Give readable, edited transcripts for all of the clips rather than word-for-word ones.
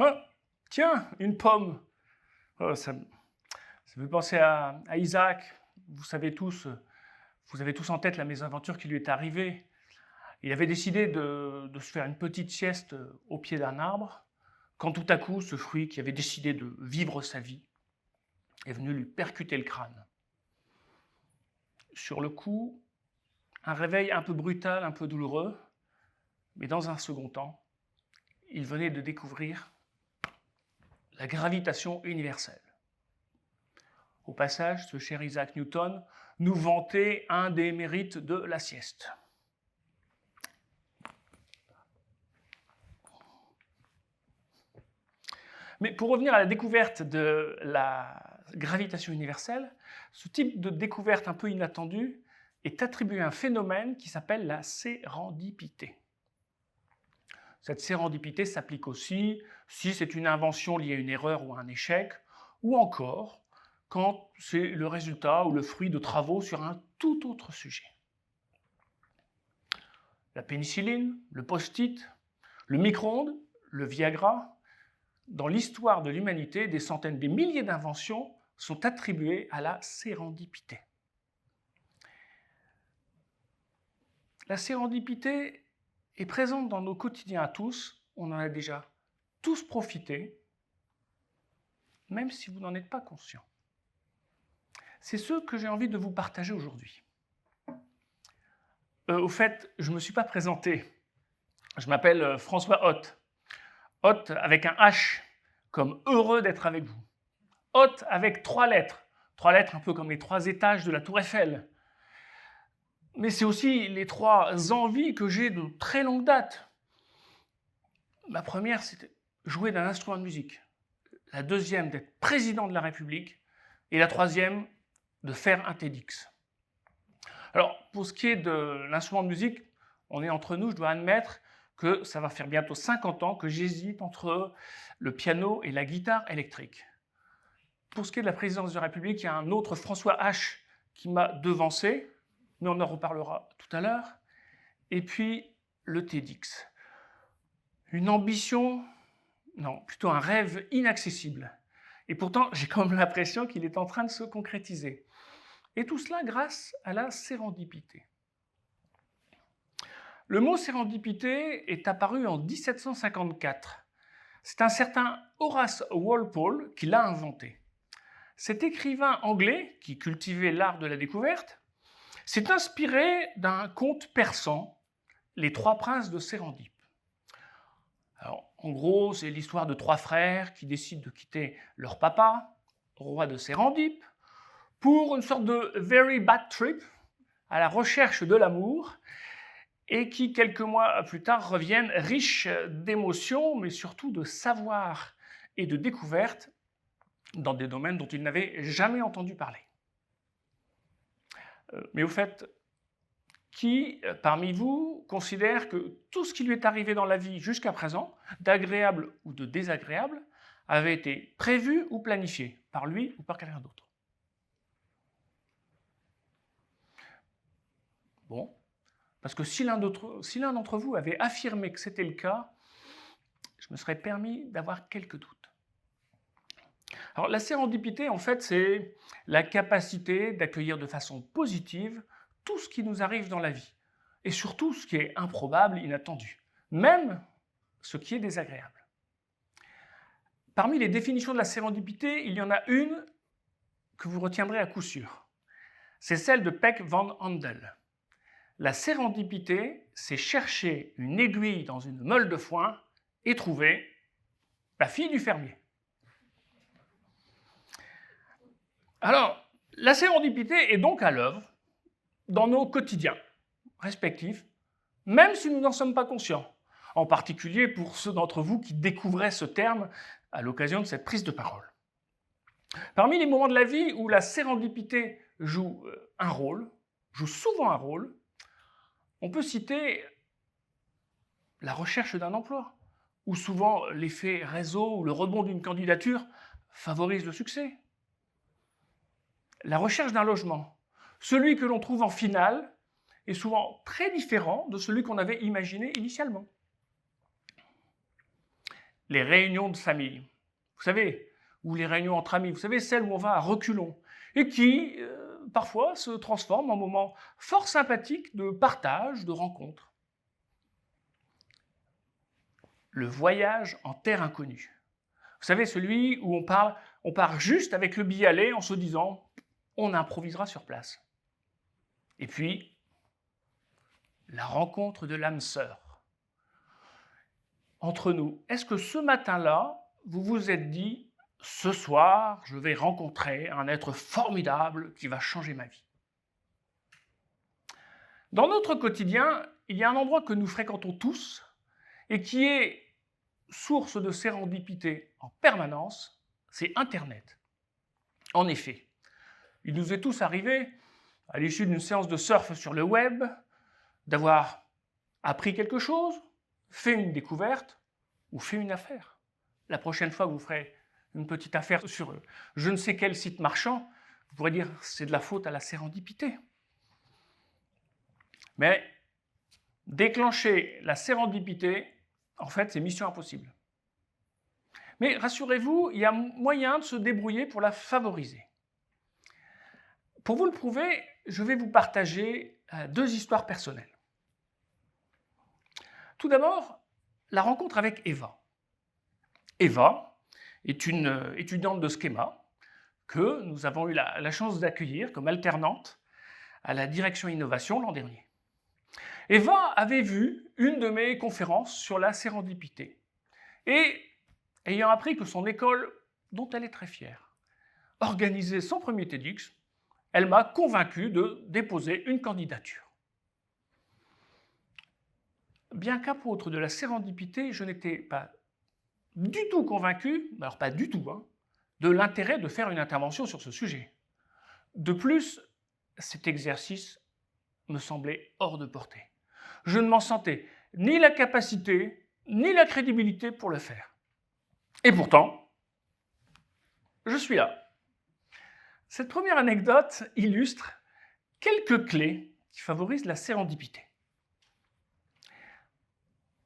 Ah, tiens, une pomme. Oh, ça me fait penser à Isaac. Vous avez tous en tête la mésaventure qui lui est arrivée. Il avait décidé de se faire une petite sieste au pied d'un arbre, quand tout à coup, ce fruit qui avait décidé de vivre sa vie est venu lui percuter le crâne. Sur le coup, un réveil un peu brutal, un peu douloureux, mais dans un second temps, il venait de découvrir la gravitation universelle. Au passage, ce cher Isaac Newton nous vantait un des mérites de la sieste. Mais pour revenir à la découverte de la gravitation universelle, ce type de découverte un peu inattendue est attribué à un phénomène qui s'appelle la sérendipité. Cette sérendipité s'applique aussi si c'est une invention liée à une erreur ou à un échec, ou encore quand c'est le résultat ou le fruit de travaux sur un tout autre sujet. La pénicilline, le post-it, le micro-ondes, le Viagra, dans l'histoire de l'humanité, des centaines, des milliers d'inventions sont attribuées à la sérendipité. La sérendipité est présente dans nos quotidiens à tous, on en a déjà tous profité, même si vous n'en êtes pas conscient. C'est ce que j'ai envie de vous partager aujourd'hui. Au fait, je ne me suis pas présenté. Je m'appelle François Hoth. Hoth avec un H, comme heureux d'être avec vous. Hoth avec 3 lettres. 3 lettres un peu comme les 3 étages de la Tour Eiffel. Mais c'est aussi les 3 envies que j'ai de très longue date. Ma première, c'était jouer d'un instrument de musique. La deuxième, d'être président de la République. Et la troisième, de faire un TEDx. Alors, pour ce qui est de l'instrument de musique, on est entre nous, je dois admettre que ça va faire bientôt 50 ans que j'hésite entre le piano et la guitare électrique. Pour ce qui est de la présidence de la République, il y a un autre François H qui m'a devancé, mais on en reparlera tout à l'heure. Et puis, le TEDx. Une ambition, non, plutôt un rêve inaccessible. Et pourtant, j'ai quand même l'impression qu'il est en train de se concrétiser. Et tout cela grâce à la sérendipité. Le mot sérendipité est apparu en 1754. C'est un certain Horace Walpole qui l'a inventé. Cet écrivain anglais, qui cultivait l'art de la découverte, s'est inspiré d'un conte persan, Les 3 princes de Sérendip. Alors, en gros, c'est l'histoire de 3 frères qui décident de quitter leur papa, roi de Sérendip, pour une sorte de very bad trip à la recherche de l'amour et qui, quelques mois plus tard, reviennent riches d'émotions, mais surtout de savoir et de découvertes dans des domaines dont ils n'avaient jamais entendu parler. Mais au fait, qui parmi vous considère que tout ce qui lui est arrivé dans la vie jusqu'à présent, d'agréable ou de désagréable, avait été prévu ou planifié par lui ou par quelqu'un d'autre? Bon, parce que si l'un d'entre vous avait affirmé que c'était le cas, je me serais permis d'avoir quelques doutes. Alors la sérendipité, en fait, c'est la capacité d'accueillir de façon positive tout ce qui nous arrive dans la vie, et surtout ce qui est improbable, inattendu, même ce qui est désagréable. Parmi les définitions de la sérendipité, il y en a une que vous retiendrez à coup sûr. C'est celle de Peck van Andel. La sérendipité, c'est chercher une aiguille dans une meule de foin et trouver la fille du fermier. Alors, la sérendipité est donc à l'œuvre dans nos quotidiens respectifs, même si nous n'en sommes pas conscients, en particulier pour ceux d'entre vous qui découvraient ce terme à l'occasion de cette prise de parole. Parmi les moments de la vie où la sérendipité joue souvent un rôle, on peut citer la recherche d'un emploi, où souvent l'effet réseau ou le rebond d'une candidature favorise le succès. La recherche d'un logement, celui que l'on trouve en finale, est souvent très différent de celui qu'on avait imaginé initialement. les réunions de famille. Vous savez, ou les réunions entre amis, vous savez, celles où on va à reculons, et qui, parfois, se transforment en moments fort sympathiques de partage, de rencontres. Le voyage en terre inconnue. Vous savez, celui où on part juste avec le billet aller en se disant « on improvisera sur place ». Et puis, la rencontre de l'âme sœur. Entre nous, est-ce que ce matin-là, vous vous êtes dit « ce soir, je vais rencontrer un être formidable qui va changer ma vie ». Dans notre quotidien, il y a un endroit que nous fréquentons tous et qui est source de sérendipité en permanence, c'est Internet. En effet, il nous est tous arrivé, à l'issue d'une séance de surf sur le web, d'avoir appris quelque chose, fait une découverte ou fait une affaire. La prochaine fois que vous ferez une petite affaire sur je ne sais quel site marchand, vous pourrez dire c'est de la faute à la sérendipité. Mais déclencher la sérendipité, en fait, c'est mission impossible. Mais rassurez-vous, il y a moyen de se débrouiller pour la favoriser. Pour vous le prouver, je vais vous partager 2 histoires personnelles. Tout d'abord, la rencontre avec Eva. Eva est une étudiante de Schema que nous avons eu la chance d'accueillir comme alternante à la direction innovation l'an dernier. Eva avait vu une de mes conférences sur la sérendipité et, ayant appris que son école, dont elle est très fière, organisait son premier TEDx, elle m'a convaincu de déposer une candidature. Bien qu'apôtre de la sérendipité, je n'étais pas du tout convaincu, alors pas du tout, de l'intérêt de faire une intervention sur ce sujet. De plus, cet exercice me semblait hors de portée. Je ne m'en sentais ni la capacité, ni la crédibilité pour le faire. Et pourtant, je suis là. Cette première anecdote illustre quelques clés qui favorisent la sérendipité.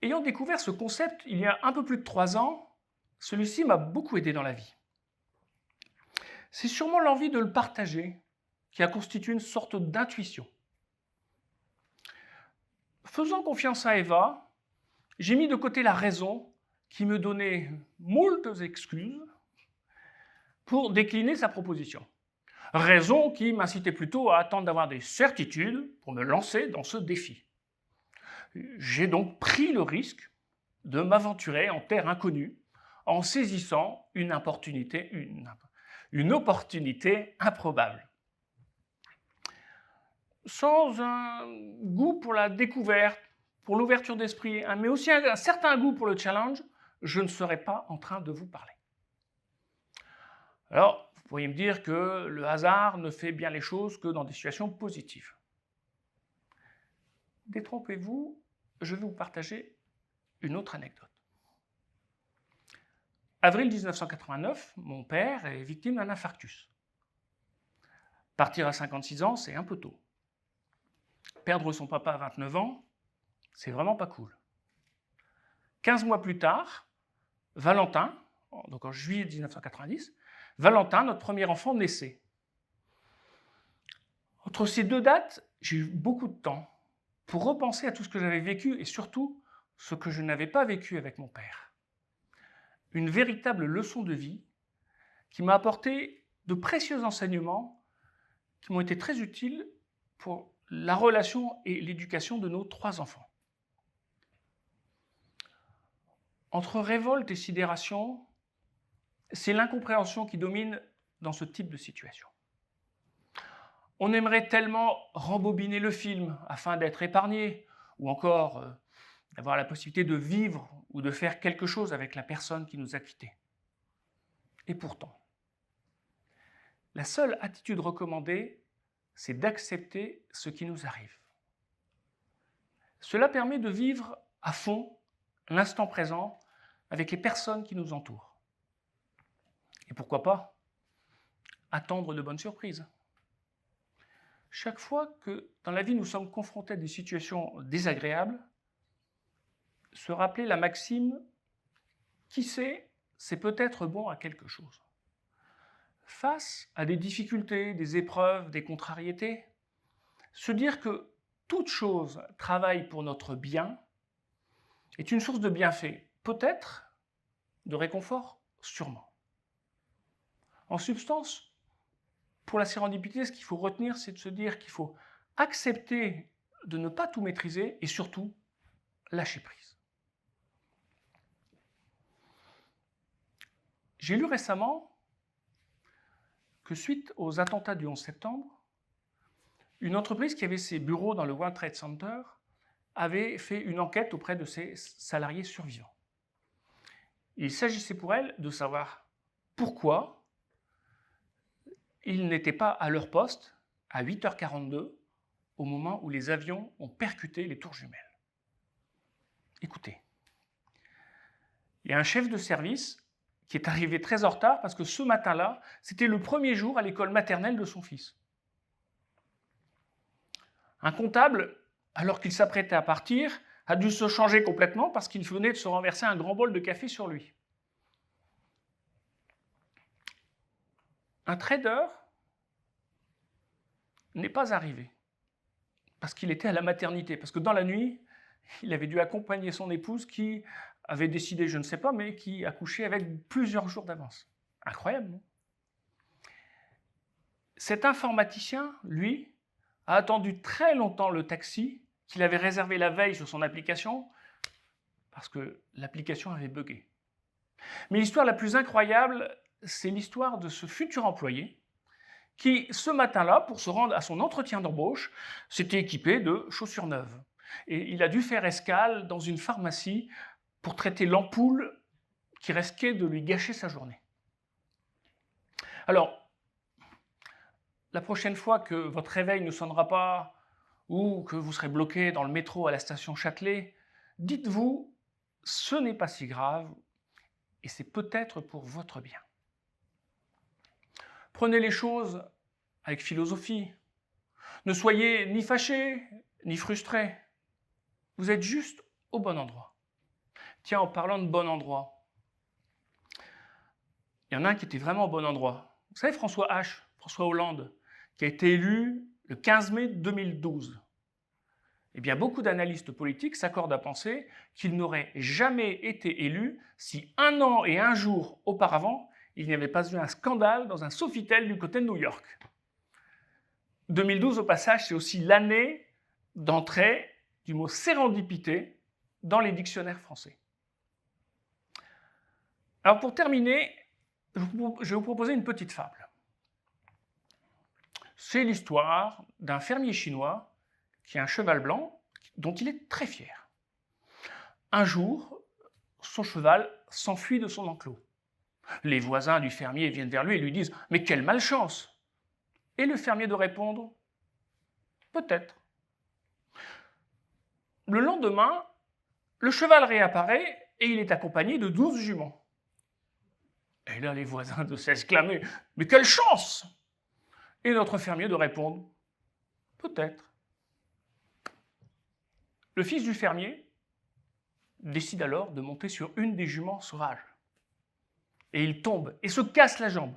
Ayant découvert ce concept il y a un peu plus de 3 ans, celui-ci m'a beaucoup aidé dans la vie. C'est sûrement l'envie de le partager qui a constitué une sorte d'intuition. Faisant confiance à Eva, j'ai mis de côté la raison qui me donnait moultes excuses pour décliner sa proposition. Raison qui m'incitait plutôt à attendre d'avoir des certitudes pour me lancer dans ce défi. J'ai donc pris le risque de m'aventurer en terre inconnue en saisissant une opportunité improbable. Sans un goût pour la découverte, pour l'ouverture d'esprit, mais aussi un certain goût pour le challenge, je ne serais pas en train de vous parler. Alors, vous pourriez me dire que le hasard ne fait bien les choses que dans des situations positives. Détrompez-vous, je vais vous partager une autre anecdote. Avril 1989, mon père est victime d'un infarctus. Partir à 56 ans, c'est un peu tôt. Perdre son papa à 29 ans, c'est vraiment pas cool. 15 mois plus tard, Valentin, donc en juillet 1990, Valentin, notre premier enfant, naissait. Entre ces 2 dates, j'ai eu beaucoup de temps pour repenser à tout ce que j'avais vécu et surtout ce que je n'avais pas vécu avec mon père. Une véritable leçon de vie qui m'a apporté de précieux enseignements qui m'ont été très utiles pour la relation et l'éducation de nos 3 enfants. Entre révolte et sidération, c'est l'incompréhension qui domine dans ce type de situation. On aimerait tellement rembobiner le film afin d'être épargné, ou encore d'avoir la possibilité de vivre ou de faire quelque chose avec la personne qui nous a quittés. Et pourtant, la seule attitude recommandée, c'est d'accepter ce qui nous arrive. Cela permet de vivre à fond l'instant présent avec les personnes qui nous entourent. Et pourquoi pas attendre de bonnes surprises. Chaque fois que dans la vie nous sommes confrontés à des situations désagréables, se rappeler la maxime qui sait, c'est peut-être bon à quelque chose. Face à des difficultés, des épreuves, des contrariétés, se dire que toute chose travaille pour notre bien est une source de bienfait, peut-être de réconfort, sûrement. En substance, pour la sérendipité, ce qu'il faut retenir, c'est de se dire qu'il faut accepter de ne pas tout maîtriser et surtout lâcher prise. J'ai lu récemment que suite aux attentats du 11 septembre, une entreprise qui avait ses bureaux dans le World Trade Center avait fait une enquête auprès de ses salariés survivants. Il s'agissait pour elle de savoir pourquoi ils n'étaient pas à leur poste à 8h42 au moment où les avions ont percuté les tours jumelles. Écoutez, il y a un chef de service qui est arrivé très en retard parce que ce matin-là, c'était le premier jour à l'école maternelle de son fils. Un comptable, alors qu'il s'apprêtait à partir, a dû se changer complètement parce qu'il venait de se renverser un grand bol de café sur lui. Un trader n'est pas arrivé parce qu'il était à la maternité, parce que dans la nuit, il avait dû accompagner son épouse qui avait décidé, je ne sais pas, mais qui accouchait avec plusieurs jours d'avance. Incroyable, non? Cet informaticien, lui, a attendu très longtemps le taxi qu'il avait réservé la veille sur son application parce que l'application avait bugué. Mais l'histoire la plus incroyable, c'est l'histoire de ce futur employé qui, ce matin-là, pour se rendre à son entretien d'embauche, s'était équipé de chaussures neuves. Et il a dû faire escale dans une pharmacie pour traiter l'ampoule qui risquait de lui gâcher sa journée. Alors, la prochaine fois que votre réveil ne sonnera pas ou que vous serez bloqué dans le métro à la station Châtelet, dites-vous, ce n'est pas si grave et c'est peut-être pour votre bien. Prenez les choses avec philosophie. Ne soyez ni fâché, ni frustré. Vous êtes juste au bon endroit. Tiens, en parlant de bon endroit, il y en a un qui était vraiment au bon endroit. Vous savez, François Hollande, qui a été élu le 15 mai 2012. Eh bien, beaucoup d'analystes politiques s'accordent à penser qu'il n'aurait jamais été élu si 1 an et 1 jour auparavant, il n'y avait pas eu un scandale dans un Sofitel du côté de New York. 2012, au passage, c'est aussi l'année d'entrée du mot sérendipité dans les dictionnaires français. Alors pour terminer, je vais vous proposer une petite fable. C'est l'histoire d'un fermier chinois qui a un cheval blanc dont il est très fier. Un jour, son cheval s'enfuit de son enclos. Les voisins du fermier viennent vers lui et lui disent « Mais quelle malchance !» Et le fermier de répondre « Peut-être ». Le lendemain, le cheval réapparaît et il est accompagné de 12 juments. Et là, les voisins de s'exclamer « Mais quelle chance !» Et notre fermier de répondre « Peut-être ». Le fils du fermier décide alors de monter sur une des juments sauvages. Et il tombe et se casse la jambe.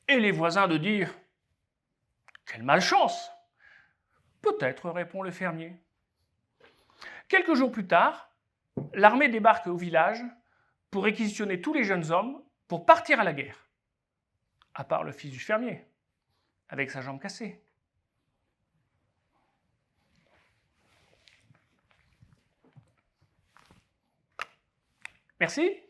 Et les voisins de dire « Quelle malchance !»« Peut-être », répond le fermier. Quelques jours plus tard, l'armée débarque au village pour réquisitionner tous les jeunes hommes pour partir à la guerre, à part le fils du fermier, avec sa jambe cassée. Merci.